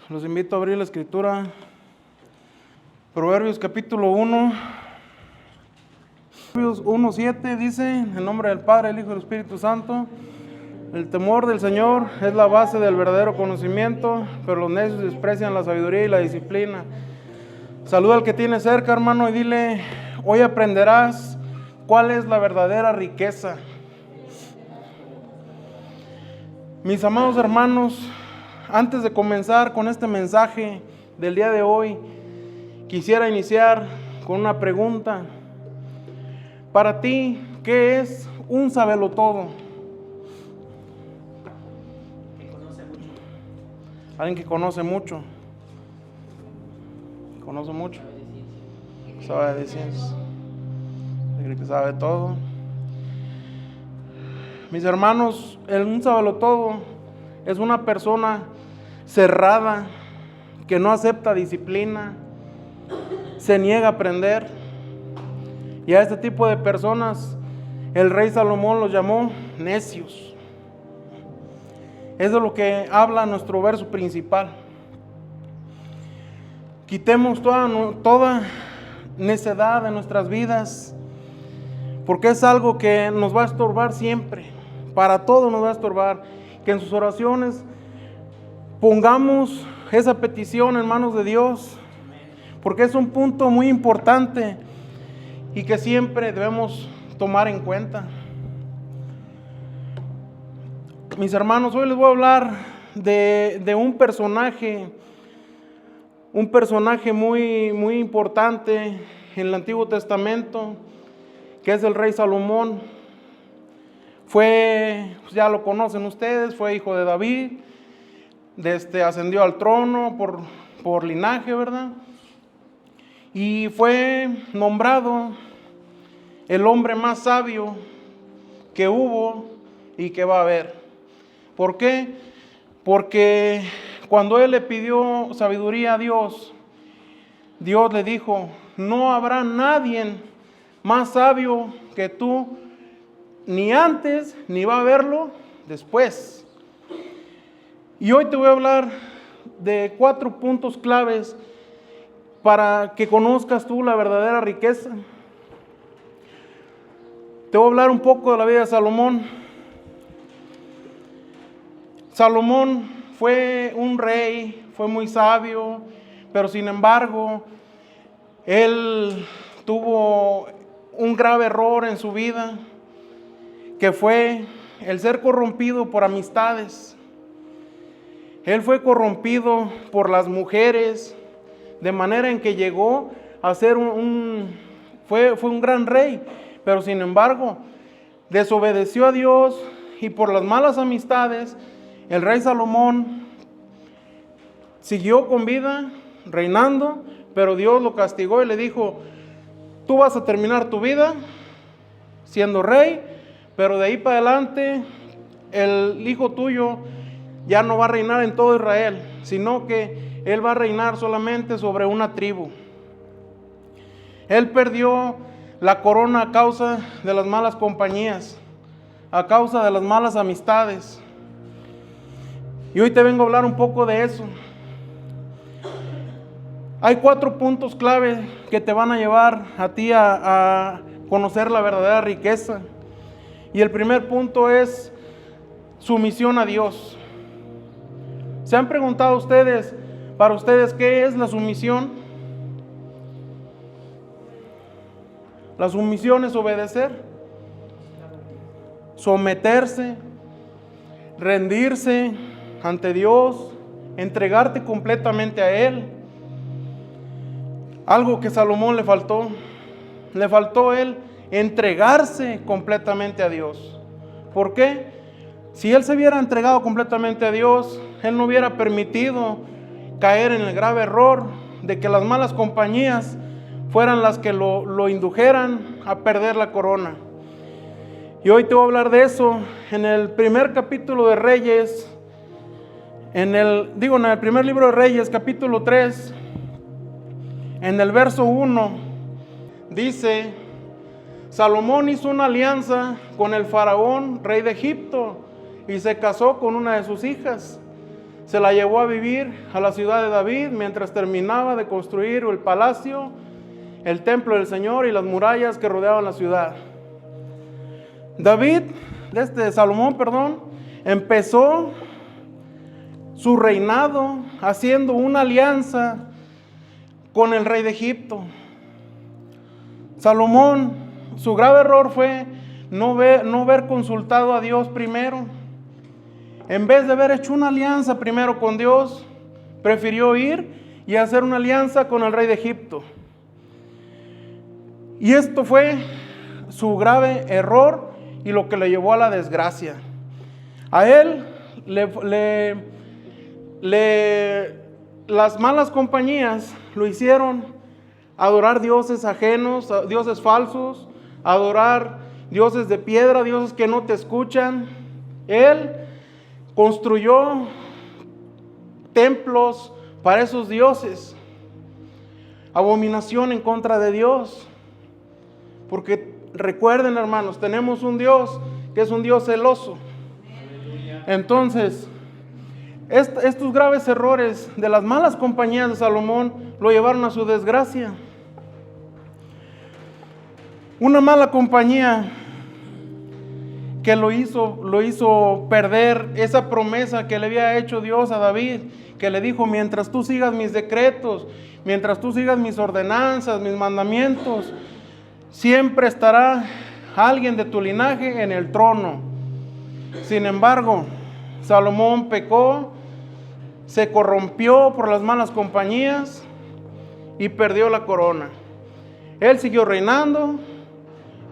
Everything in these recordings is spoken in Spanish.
Los invito a abrir la escritura. Proverbios capítulo 1. Proverbios 1:7 dice, en el nombre del Padre, del Hijo y del Espíritu Santo: el temor del Señor es la base del verdadero conocimiento, pero los necios desprecian la sabiduría y la disciplina. Saluda al que tiene cerca, hermano, y dile: hoy aprenderás cuál es la verdadera riqueza. Mis amados hermanos, antes de comenzar con este mensaje del día de hoy, quisiera iniciar con una pregunta. Para ti, ¿qué es un sabelotodo? Alguien que conoce mucho. Conoce mucho. Sabe de ciencias. Que sabe todo. Mis hermanos, un sabelotodo es una persona cerrada, que no acepta disciplina, se niega a aprender. Y a este tipo de personas el rey Salomón los llamó necios. Es de lo que habla nuestro verso principal. Quitemos toda necedad de nuestras vidas, porque es algo que nos va a estorbar siempre. Para todo nos va a estorbar. Que en sus oraciones pongamos esa petición en manos de Dios, porque es un punto muy importante y que siempre debemos tomar en cuenta. Mis hermanos, hoy les voy a hablar de un personaje muy importante en el Antiguo Testamento, que es el rey Salomón. Ya lo conocen ustedes, fue hijo de David, ascendió al trono por linaje, ¿verdad? Y fue nombrado el hombre más sabio que hubo y que va a haber. ¿Por qué? Porque cuando él le pidió sabiduría a Dios, Dios le dijo: no habrá nadie más sabio que tú, ni antes, ni va a haberlo después. Y hoy te voy a hablar de 4 puntos claves para que conozcas tú la verdadera riqueza. Te voy a hablar un poco de la vida de Salomón. Salomón fue un rey, fue muy sabio, pero sin embargo, él tuvo un grave error en su vida, que fue el ser corrompido por amistades. Él fue corrompido por las mujeres, de manera en que llegó a ser fue un gran rey, pero sin embargo, desobedeció a Dios, y por las malas amistades, el rey Salomón siguió con vida, reinando, pero Dios lo castigó y le dijo: tú vas a terminar tu vida siendo rey, pero de ahí para adelante el hijo tuyo ya no va a reinar en todo Israel, sino que él va a reinar solamente sobre una tribu. Él perdió la corona a causa de las malas compañías, a causa de las malas amistades. Y hoy te vengo a hablar un poco de eso. Hay 4 puntos clave que te van a llevar a ti a conocer la verdadera riqueza. Y el primer punto es sumisión a Dios. ¿Se han preguntado ustedes, para ustedes, qué es la sumisión? La sumisión es obedecer, someterse, rendirse ante Dios, entregarte completamente a Él. Algo que a Salomón le faltó él entregarse completamente a Dios. ¿Por qué? Si él se hubiera entregado completamente a Dios, él no hubiera permitido caer en el grave error de que las malas compañías fueran las que lo indujeran a perder la corona. Y hoy te voy a hablar de eso en el primer capítulo de Reyes, en el primer libro de Reyes, capítulo 3, en el verso 1, dice: Salomón hizo una alianza con el faraón, rey de Egipto, y se casó con una de sus hijas. se la llevó a vivir a la ciudad de David mientras terminaba de construir el palacio, el templo del Señor y las murallas que rodeaban la ciudad. Salomón, empezó su reinado haciendo una alianza con el rey de Egipto. Salomón, su grave error fue no haber consultado a Dios primero. En vez de haber hecho una alianza primero con Dios, prefirió ir y hacer una alianza con el rey de Egipto. Y esto fue su grave error y lo que le llevó a la desgracia. A él las malas compañías lo hicieron adorar dioses ajenos, dioses falsos, adorar dioses de piedra, dioses que no te escuchan. Él construyó templos para esos dioses, abominación en contra de Dios. Porque recuerden, hermanos, tenemos un Dios que es un Dios celoso. Entonces, estos graves errores de las malas compañías de Salomón lo llevaron a su desgracia. Una mala compañía que lo hizo perder esa promesa que le había hecho Dios a David, que le dijo: mientras tú sigas mis decretos, mientras tú sigas mis ordenanzas, mis mandamientos, siempre estará alguien de tu linaje en el trono. Sin embargo, Salomón pecó, se corrompió por las malas compañías y perdió la corona. Él siguió reinando,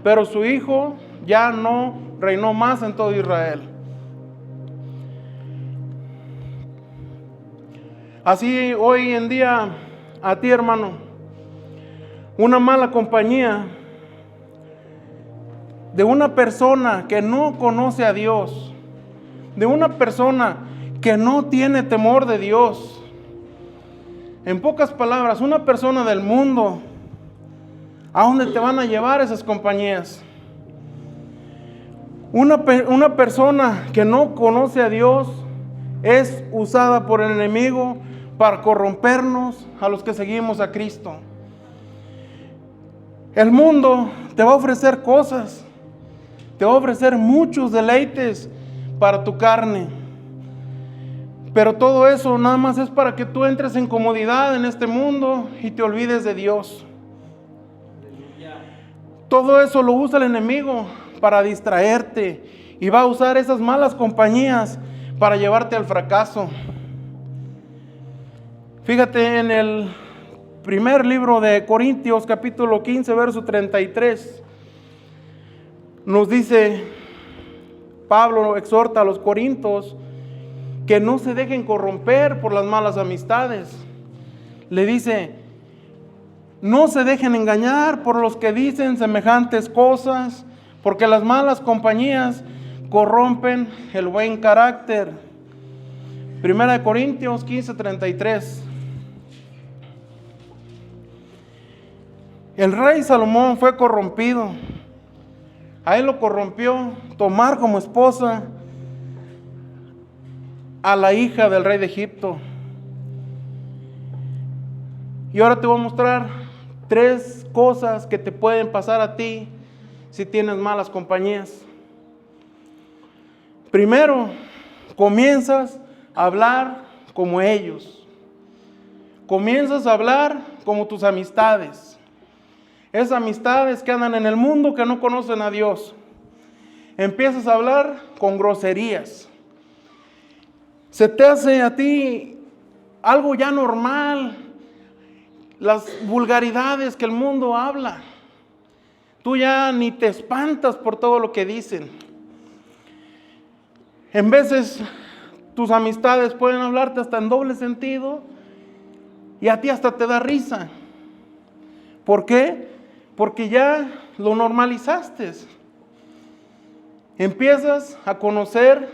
pero su hijo ya no reinó más en todo Israel. Así hoy en día, a ti, hermano, una mala compañía de una persona que no conoce a Dios, de una persona que no tiene temor de Dios. En pocas palabras, una persona del mundo. ¿A dónde te van a llevar esas compañías? Una persona que no conoce a Dios es usada por el enemigo para corrompernos a los que seguimos a Cristo. El mundo te va a ofrecer cosas, te va a ofrecer muchos deleites para tu carne. Pero todo eso nada más es para que tú entres en comodidad en este mundo y te olvides de Dios. Todo eso lo usa el enemigo para distraerte y va a usar esas malas compañías para llevarte al fracaso. Fíjate en el primer libro de Corintios, capítulo 15, verso 33. Nos dice, Pablo exhorta a los corintios que no se dejen corromper por las malas amistades. Le dice: no se dejen engañar por los que dicen semejantes cosas, porque las malas compañías corrompen el buen carácter. Primera de Corintios 15:33. El rey Salomón fue corrompido. A él lo corrompió tomar como esposa a la hija del rey de Egipto. Y ahora te voy a mostrar 3 cosas que te pueden pasar a ti si tienes malas compañías. Primero, comienzas a hablar como ellos. Comienzas a hablar como tus amistades. Esas amistades que andan en el mundo, que no conocen a Dios. Empiezas a hablar con groserías. Se te hace a ti algo ya normal, las vulgaridades que el mundo habla. Tú ya ni te espantas por todo lo que dicen. En veces tus amistades pueden hablarte hasta en doble sentido y a ti hasta te da risa. ¿Por qué? Porque ya lo normalizaste. Empiezas a conocer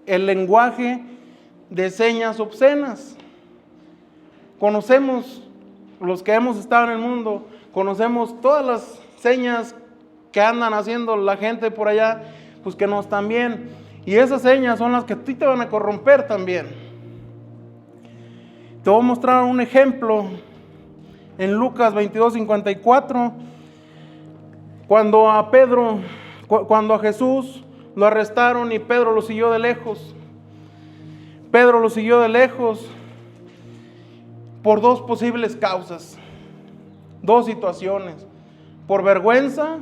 el lenguaje de señas obscenas. Conocemos, los que hemos estado en el mundo, conocemos todas las señas que andan haciendo la gente por allá, pues que no están bien. Y esas señas son las que a ti te van a corromper también. Te voy a mostrar un ejemplo en Lucas 22:54, cuando a Jesús lo arrestaron y Pedro lo siguió de lejos. Pedro lo siguió de lejos por dos posibles causas, dos situaciones: por vergüenza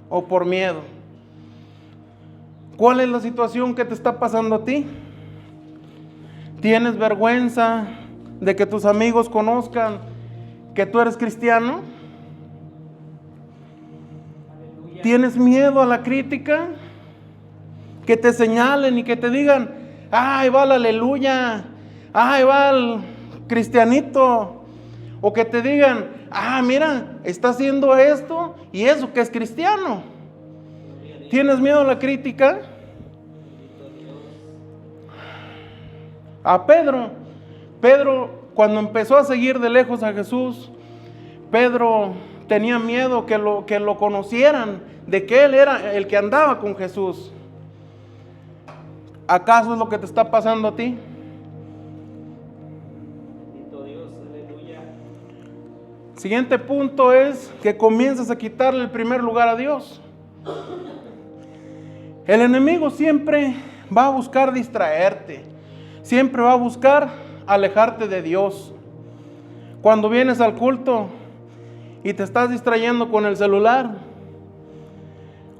o por miedo. ¿Cuál es la situación que te está pasando a ti? ¿Tienes vergüenza de que tus amigos conozcan que tú eres cristiano? ¿Tienes miedo a la crítica? Que te señalen y que te digan: ¡ay, va el aleluya! ¡ay, va el cristianito! O que te digan: ¡ah, mira, está haciendo esto y eso que es cristiano! ¿Tienes miedo a la crítica? A Pedro, cuando empezó a seguir de lejos a Jesús, Pedro tenía miedo que lo conocieran, de que él era el que andaba con Jesús. ¿Acaso es lo que te está pasando a ti? Siguiente punto es que comienzas a quitarle el primer lugar a Dios. El enemigo siempre va a buscar distraerte, siempre va a buscar alejarte de Dios. Cuando vienes al culto y te estás distrayendo con el celular,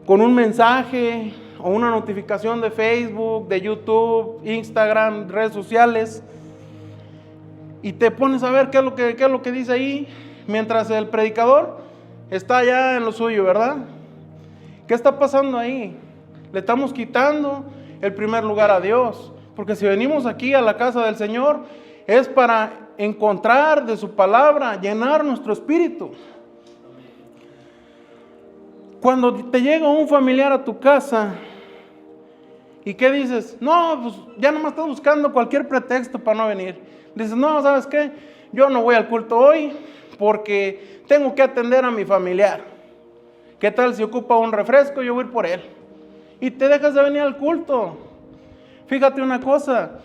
con un mensaje o una notificación de Facebook, de YouTube, Instagram, redes sociales, y te pones a ver qué es lo que dice ahí, mientras el predicador está allá en lo suyo, ¿verdad? ¿Qué está pasando ahí? Le estamos quitando el primer lugar a Dios, porque si venimos aquí a la casa del Señor es para encontrar de su palabra, llenar nuestro espíritu. Cuando te llega un familiar a tu casa, ¿y qué dices? No, pues ya nomás estás buscando cualquier pretexto para no venir. Dices: no, ¿sabes qué? Yo no voy al culto hoy porque tengo que atender a mi familiar. ¿Qué tal si ocupa un refresco? Yo voy a ir por él. Y te dejas de venir al culto. Fíjate una cosa,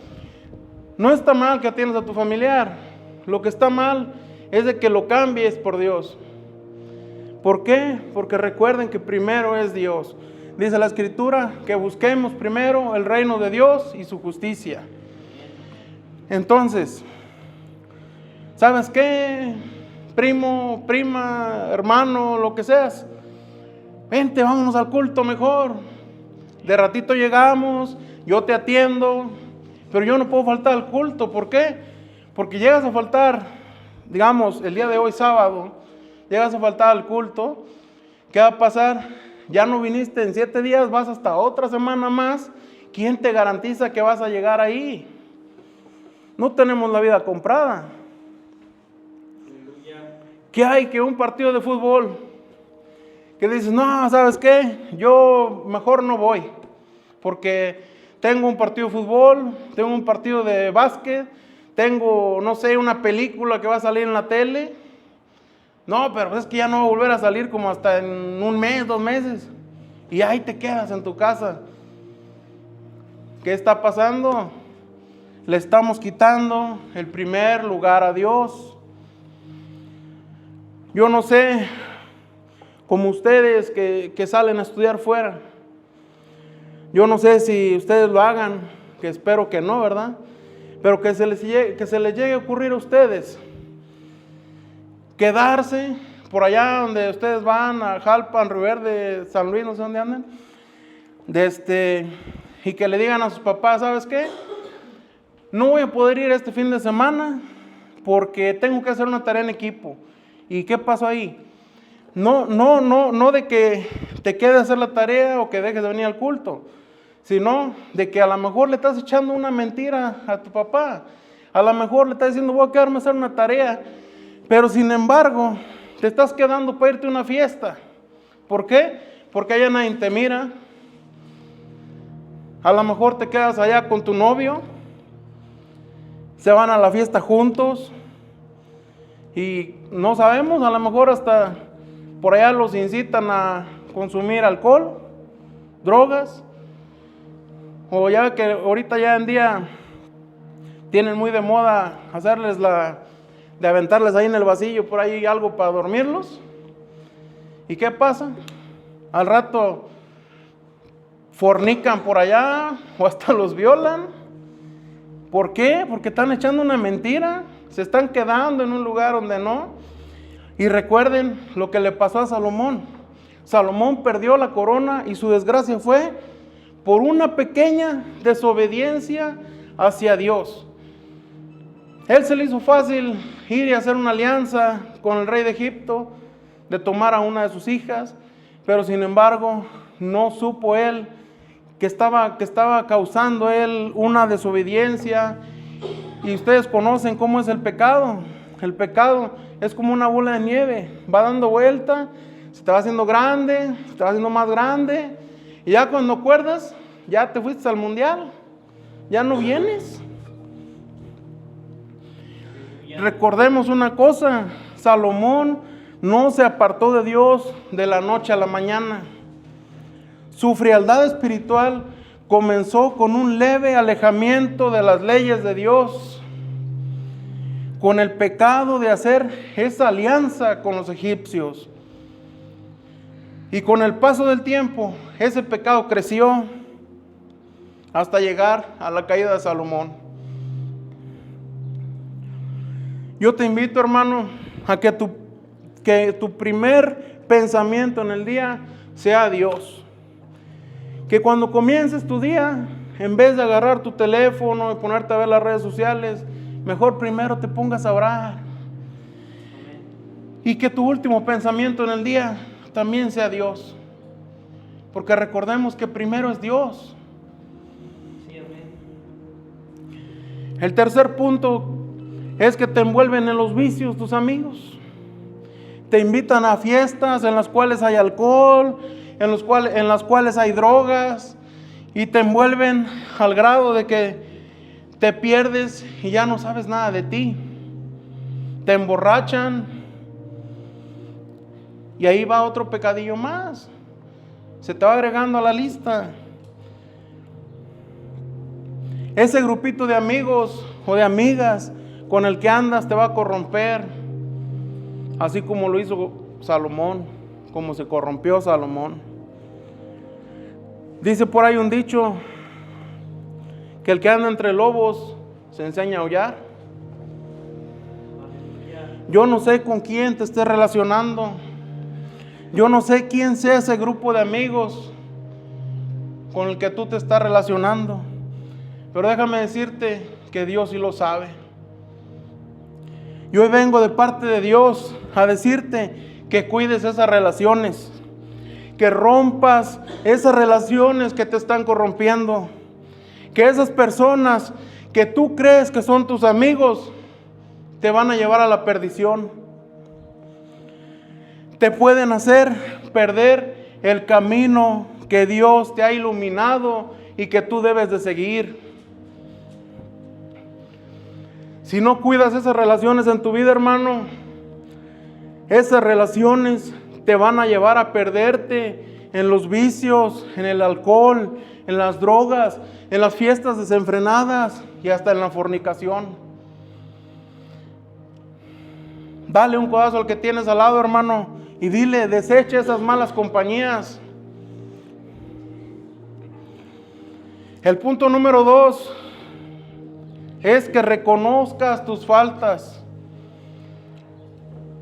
no está mal que atiendas a tu familiar. Lo que está mal es de que lo cambies por Dios. ¿Por qué? Porque recuerden que primero es Dios. Dice la Escritura que busquemos primero el reino de Dios y su justicia. Entonces, ¿sabes qué? Primo, prima, hermano, lo que seas, vente, vámonos al culto mejor. De ratito llegamos, yo te atiendo, pero yo no puedo faltar al culto. ¿Por qué? Porque llegas a faltar, digamos, el día de hoy sábado, llegas a faltar al culto, ¿qué va a pasar? Ya no viniste en 7 días, vas hasta otra semana más. ¿Quién te garantiza que vas a llegar ahí? No tenemos la vida comprada. ¿Qué hay que un partido de fútbol? Que dices: no, ¿sabes qué? Yo mejor no voy, porque tengo un partido de fútbol, tengo un partido de básquet, tengo, no sé, una película que va a salir en la tele. No, pero es que ya no va a volver a salir como hasta en 1 mes, 2 meses. Y ahí te quedas en tu casa. ¿Qué está pasando? Le estamos quitando el primer lugar a Dios. Yo no sé, como ustedes que salen a estudiar fuera, yo no sé si ustedes lo hagan, que espero que no, ¿verdad? Pero que se les llegue a ocurrir a ustedes quedarse por allá donde ustedes van, a Jalpan, Río Verde, San Luis, no sé dónde andan, y que le digan a sus papás: ¿sabes qué? No voy a poder ir este fin de semana porque tengo que hacer una tarea en equipo. ¿Y qué pasó ahí? No de que te quedes a hacer la tarea o que dejes de venir al culto, sino de que a lo mejor le estás echando una mentira a tu papá. A lo mejor le estás diciendo: voy a quedarme a hacer una tarea, pero sin embargo te estás quedando para irte a una fiesta. ¿Por qué? Porque allá nadie te mira. A lo mejor te quedas allá con tu novio, se van a la fiesta juntos y no sabemos, a lo mejor hasta por allá los incitan a consumir alcohol, drogas, o ya que ahorita ya en día tienen muy de moda de aventarles ahí en el vasillo por ahí algo para dormirlos. ¿Y qué pasa? Al rato fornican por allá o hasta los violan. ¿Por qué? Porque están echando una mentira, se están quedando en un lugar donde no. Y recuerden lo que le pasó a Salomón. Salomón perdió la corona y su desgracia fue por una pequeña desobediencia hacia Dios. Él se le hizo fácil ir y hacer una alianza con el rey de Egipto, de tomar a una de sus hijas, pero sin embargo no supo él que estaba causando él una desobediencia. Y ustedes conocen cómo es el pecado. El pecado es como una bola de nieve, va dando vuelta, se te va haciendo grande, se te va haciendo más grande, y ya cuando acuerdas, ya te fuiste al mundial, ya no vienes. Recordemos una cosa, Salomón no se apartó de Dios de la noche a la mañana. Su frialdad espiritual comenzó con un leve alejamiento de las leyes de Dios, con el pecado de hacer esa alianza con los egipcios. Y con el paso del tiempo, ese pecado creció hasta llegar a la caída de Salomón. Yo te invito, hermano, a que tu primer pensamiento en el día sea Dios. Que cuando comiences tu día, en vez de agarrar tu teléfono y ponerte a ver las redes sociales, mejor primero te pongas a orar. Y que tu último pensamiento en el día también sea Dios. Porque recordemos que primero es Dios. El tercer punto es que te envuelven en los vicios tus amigos. Te invitan a fiestas en las cuales hay alcohol, en las cuales hay drogas, y te envuelven al grado de que te pierdes y ya no sabes nada de ti. Te emborrachan y ahí va otro pecadillo más. Se te va agregando a la lista. Ese grupito de amigos o de amigas con el que andas te va a corromper, así como lo hizo Salomón, como se corrompió Salomón. Dice por ahí un dicho, que el que anda entre lobos se enseña a aullar. Yo no sé con quién te estés relacionando. Yo no sé quién sea ese grupo de amigos con el que tú te estás relacionando. Pero déjame decirte que Dios sí lo sabe. Yo hoy vengo de parte de Dios a decirte que cuides esas relaciones, que rompas esas relaciones que te están corrompiendo, que esas personas que tú crees que son tus amigos te van a llevar a la perdición. Te pueden hacer perder el camino que Dios te ha iluminado y que tú debes de seguir. Si no cuidas esas relaciones en tu vida, hermano, esas relaciones te van a llevar a perderte en los vicios, en el alcohol, en las drogas, en las fiestas desenfrenadas y hasta en la fornicación. Dale un codazo al que tienes al lado, hermano, y dile, deseche esas malas compañías. El punto número 2 es que reconozcas tus faltas.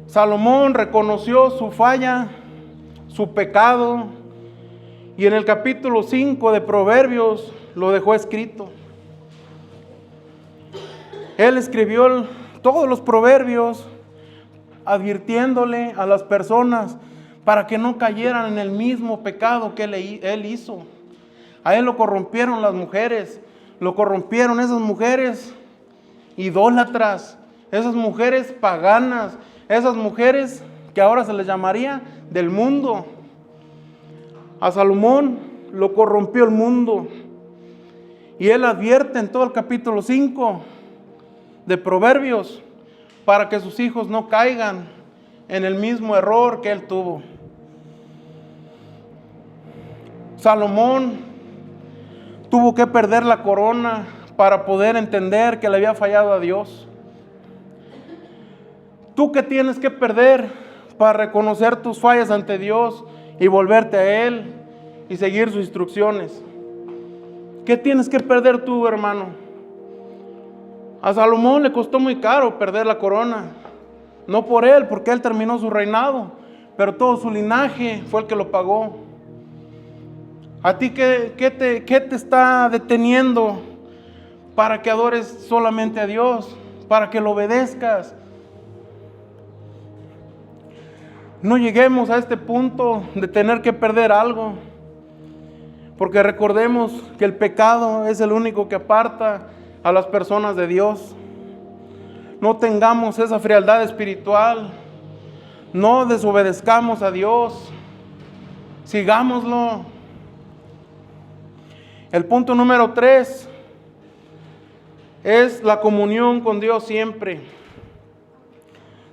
Salomón reconoció su falla, su pecado, y en el capítulo 5 de Proverbios lo dejó escrito. Él escribió todos los proverbios advirtiéndole a las personas para que no cayeran en el mismo pecado que él hizo. A él lo corrompieron las mujeres, lo corrompieron esas mujeres idólatras, esas mujeres paganas, esas mujeres que ahora se les llamaría del mundo. A Salomón lo corrompió el mundo. Y él advierte en todo el capítulo 5 de Proverbios para que sus hijos no caigan en el mismo error que él tuvo. Salomón tuvo que perder la corona para poder entender que le había fallado a Dios. ¿Tú qué tienes que perder para reconocer tus fallas ante Dios y volverte a Él y seguir sus instrucciones? ¿Qué tienes que perder tú, hermano? A Salomón le costó muy caro perder la corona. No por él, porque él terminó su reinado, pero todo su linaje fue el que lo pagó. ¿A ti qué te está deteniendo para que adores solamente a Dios? Para que lo obedezcas. No lleguemos a este punto de tener que perder algo, porque recordemos que el pecado es el único que aparta a las personas de Dios. No tengamos esa frialdad espiritual, no desobedezcamos a Dios, sigámoslo. El punto número 3 es la comunión con Dios siempre.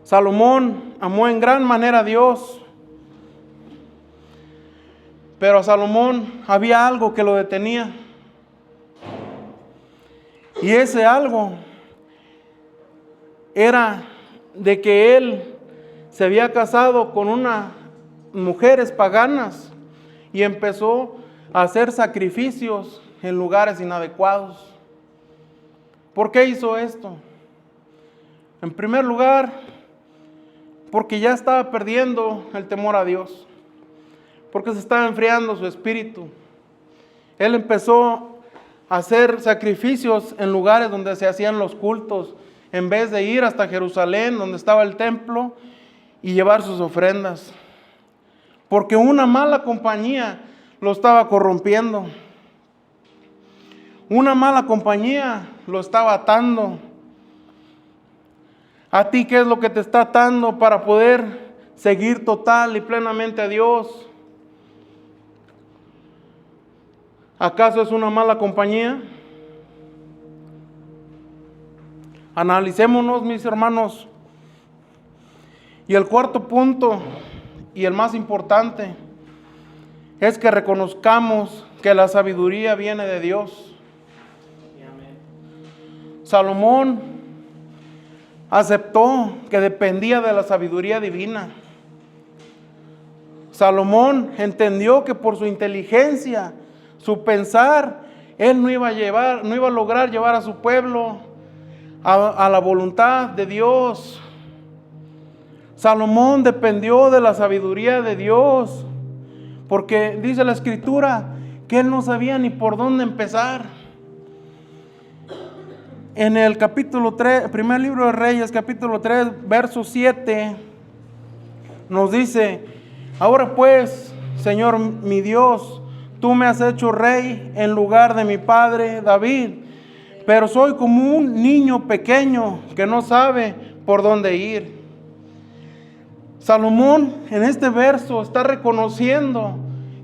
Salomón amó en gran manera a Dios, pero a Salomón había algo que lo detenía. Y ese algo era de que él se había casado con unas mujeres paganas y empezó a hacer sacrificios en lugares inadecuados. ¿Por qué hizo esto? En primer lugar, porque ya estaba perdiendo el temor a Dios, porque se estaba enfriando su espíritu. Él empezó a hacer sacrificios en lugares donde se hacían los cultos, en vez de ir hasta Jerusalén, donde estaba el templo, y llevar sus ofrendas. Porque una mala compañía lo estaba corrompiendo. Una mala compañía lo estaba atando. ¿A ti qué es lo que te está atando para poder seguir total y plenamente a Dios? ¿Acaso es una mala compañía? Analicémonos, mis hermanos. Y el cuarto punto, y el más importante, es que reconozcamos que la sabiduría viene de Dios. Salomón aceptó que dependía de la sabiduría divina. Salomón entendió que por su inteligencia, su pensar, él no iba a lograr llevar a su pueblo a la voluntad de Dios. Salomón dependió de la sabiduría de Dios, porque dice la Escritura que él no sabía ni por dónde empezar. En el capítulo 3, primer libro de Reyes, capítulo 3, verso 7, nos dice: ahora pues, Señor mi Dios, tú me has hecho rey en lugar de mi padre David, pero soy como un niño pequeño que no sabe por dónde ir. Salomón en este verso está reconociendo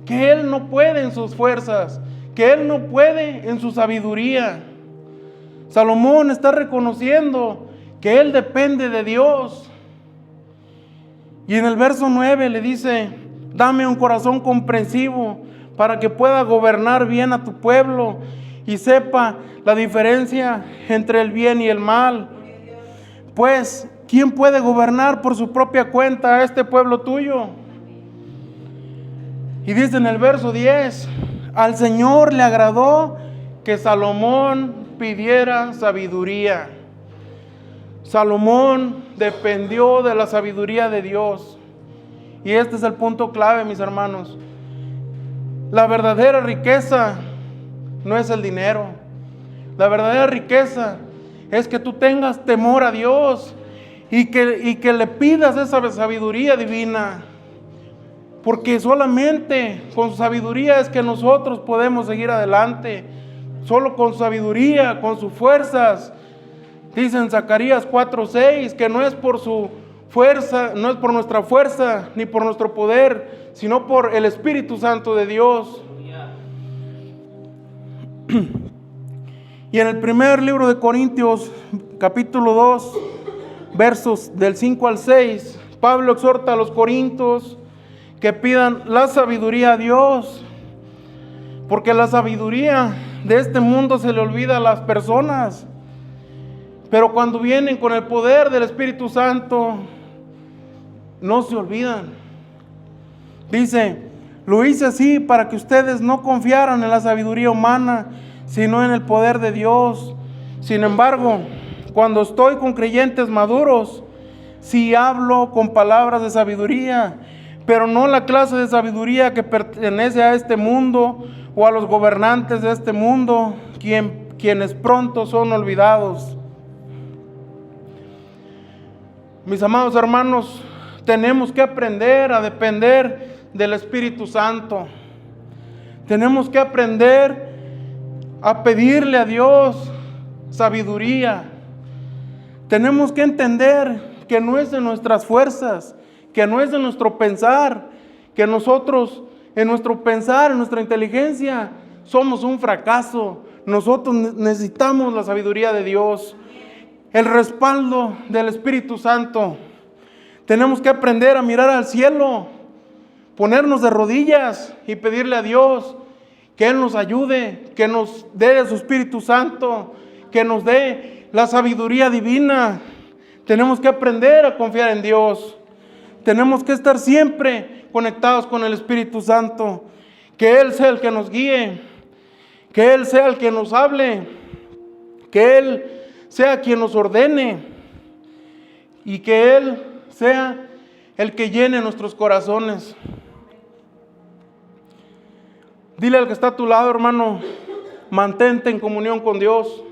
que él no puede en sus fuerzas, que él no puede en su sabiduría. Salomón está reconociendo que él depende de Dios. Y en el verso 9 le dice: dame un corazón comprensivo para que pueda gobernar bien a tu pueblo y sepa la diferencia entre el bien y el mal. Pues, ¿quién puede gobernar por su propia cuenta a este pueblo tuyo? Y dice en el verso 10: al Señor le agradó que Salomón pidiera sabiduría. Salomón dependió de la sabiduría de Dios. Y este es el punto clave, mis hermanos. La verdadera riqueza no es el dinero. La verdadera riqueza es que tú tengas temor a Dios y que le pidas esa sabiduría divina. Porque solamente con sabiduría es que nosotros podemos seguir adelante. Solo con sabiduría, con sus fuerzas. Dice en Zacarías 4:6 que no es por su fuerza, no es por nuestra fuerza ni por nuestro poder, sino por el Espíritu Santo de Dios. Y en el primer libro de Corintios, capítulo 2, versos del 5 al 6, Pablo exhorta a los corintios que pidan la sabiduría a Dios, porque la sabiduría de este mundo se le olvida a las personas, pero cuando vienen con el poder del Espíritu Santo, no se olvidan. Dice, lo hice así para que ustedes no confiaran en la sabiduría humana, sino en el poder de Dios. Sin embargo, cuando estoy con creyentes maduros, sí hablo con palabras de sabiduría, pero no la clase de sabiduría que pertenece a este mundo o a los gobernantes de este mundo, quienes pronto son olvidados. Mis amados hermanos, tenemos que aprender a depender del Espíritu Santo. Tenemos que aprender a pedirle a Dios sabiduría. Tenemos que entender que no es de nuestras fuerzas, que no es de nuestro pensar, que nosotros en nuestro pensar, en nuestra inteligencia, somos un fracaso. Nosotros necesitamos la sabiduría de Dios, el respaldo del Espíritu Santo. Tenemos que aprender a mirar al cielo, ponernos de rodillas y pedirle a Dios que Él nos ayude, que nos dé de su Espíritu Santo, que nos dé la sabiduría divina. Tenemos que aprender a confiar en Dios. Tenemos que estar siempre conectados con el Espíritu Santo, que Él sea el que nos guíe, que Él sea el que nos hable, que Él sea quien nos ordene y que Él sea el que llene nuestros corazones. Dile al que está a tu lado, hermano, mantente en comunión con Dios.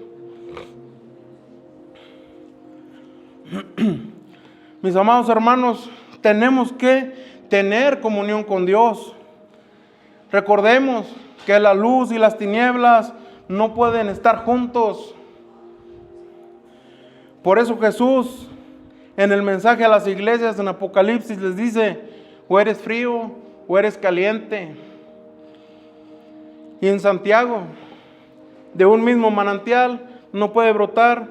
Mis amados hermanos, tenemos que tener comunión con Dios. Recordemos que la luz y las tinieblas no pueden estar juntos. Por eso Jesús en el mensaje a las iglesias en Apocalipsis les dice, o eres frío o eres caliente. Y en Santiago, de un mismo manantial no puede brotar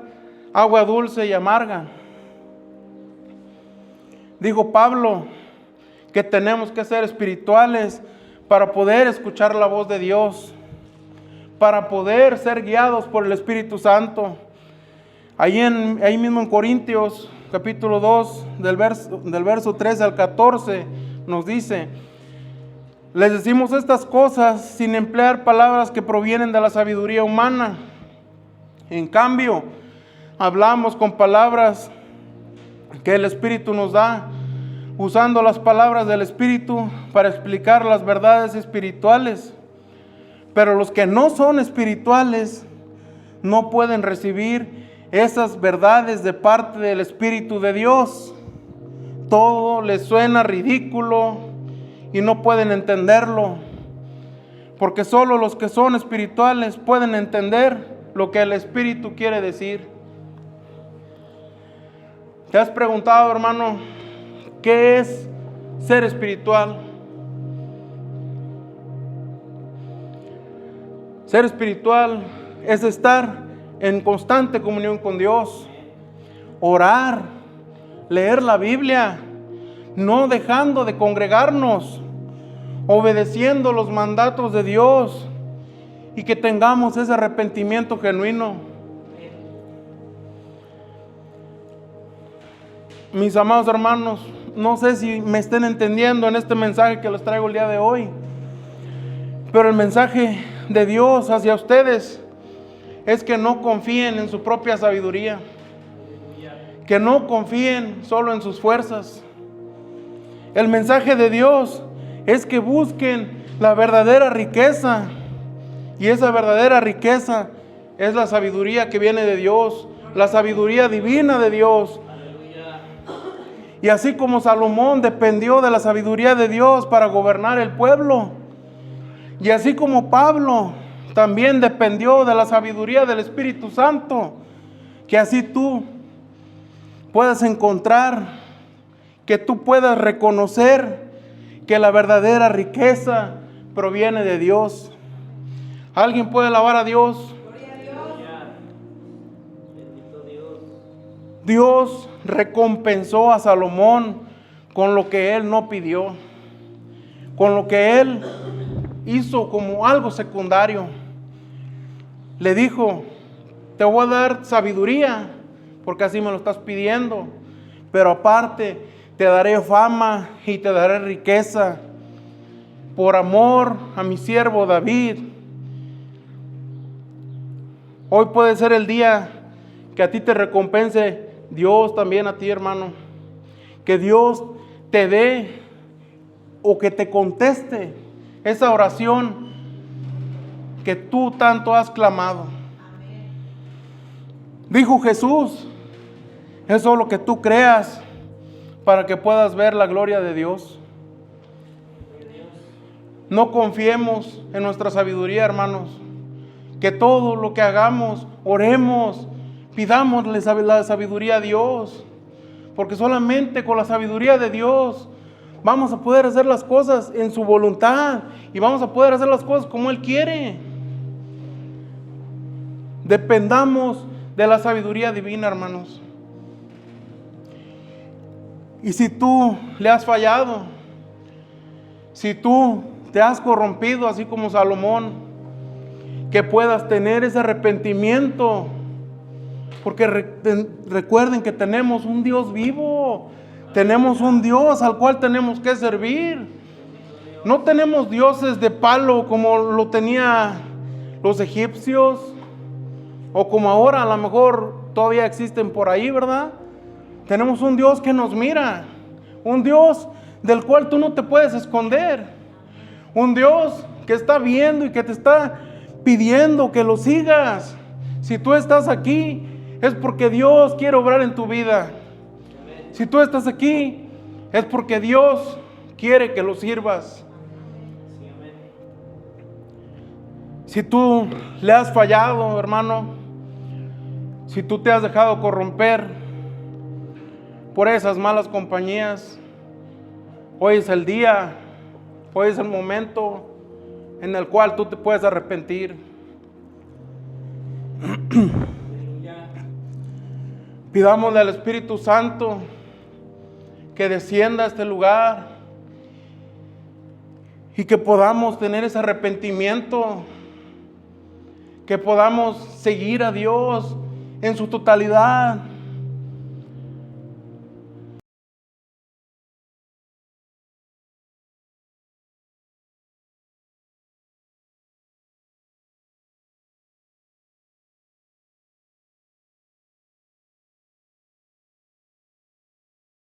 agua dulce y amarga. Dijo Pablo que tenemos que ser espirituales para poder escuchar la voz de Dios, para poder ser guiados por el Espíritu Santo. Ahí mismo en Corintios, capítulo 2, del verso 13 al 14, nos dice, les decimos estas cosas sin emplear palabras que provienen de la sabiduría humana. En cambio, hablamos con palabras que el Espíritu nos da, usando las palabras del Espíritu para explicar las verdades espirituales. Pero los que no son espirituales no pueden recibir esas verdades de parte del Espíritu de Dios. Todo les suena ridículo y no pueden entenderlo, porque solo los que son espirituales pueden entender lo que el Espíritu quiere decir. ¿Te has preguntado, hermano, qué es ser espiritual? Ser espiritual es estar en constante comunión con Dios, orar, leer la Biblia, no dejando de congregarnos, obedeciendo los mandatos de Dios y que tengamos ese arrepentimiento genuino. Mis amados hermanos, no sé si me estén entendiendo en este mensaje que les traigo el día de hoy, pero el mensaje de Dios hacia ustedes es que no confíen en su propia sabiduría, que no confíen solo en sus fuerzas. El mensaje de Dios es que busquen la verdadera riqueza, y esa verdadera riqueza es la sabiduría que viene de Dios, la sabiduría divina de Dios. Y así como Salomón dependió de la sabiduría de Dios para gobernar el pueblo, y así como Pablo también dependió de la sabiduría del Espíritu Santo, que así tú puedas encontrar, que tú puedas reconocer que la verdadera riqueza proviene de Dios. ¿Alguien puede alabar a Dios? Gloria a Dios. Bendito Dios. Dios recompensó a Salomón con lo que él no pidió, con lo que él hizo como algo secundario. le dijo, te voy a dar sabiduría, porque así me lo estás pidiendo, pero aparte te daré fama y te daré riqueza por amor a mi siervo David. Hoy puede ser el día que a ti te recompense Dios también a ti, hermano. Que Dios te dé o que te conteste esa oración que tú tanto has clamado. Dijo Jesús, eso es lo que tú creas para que puedas ver la gloria de Dios. No confiemos en nuestra sabiduría, hermanos. Que todo lo que hagamos, oremos, pidámosle la sabiduría a Dios. Porque solamente con la sabiduría de Dios vamos a poder hacer las cosas en su voluntad y vamos a poder hacer las cosas como Él quiere. Dependamos de la sabiduría divina, hermanos. Y si tú le has fallado, si tú te has corrompido así como Salomón, que puedas tener ese arrepentimiento, porque recuerden que tenemos un Dios vivo, tenemos un Dios al cual tenemos que servir. No tenemos dioses de palo como lo tenían los egipcios, o como ahora a lo mejor todavía existen por ahí, ¿verdad? Tenemos un Dios que nos mira, un Dios del cual tú no te puedes esconder, un Dios que está viendo y que te está pidiendo que lo sigas. Si tú estás aquí, es porque Dios quiere obrar en tu vida. Si tú estás aquí, es porque Dios quiere que lo sirvas. Si tú le has fallado, hermano, si tú te has dejado corromper por esas malas compañías, hoy es el día, hoy es el momento en el cual tú te puedes arrepentir. Pidámosle al Espíritu Santo que descienda a este lugar y que podamos tener ese arrepentimiento, que podamos seguir a Dios en su totalidad,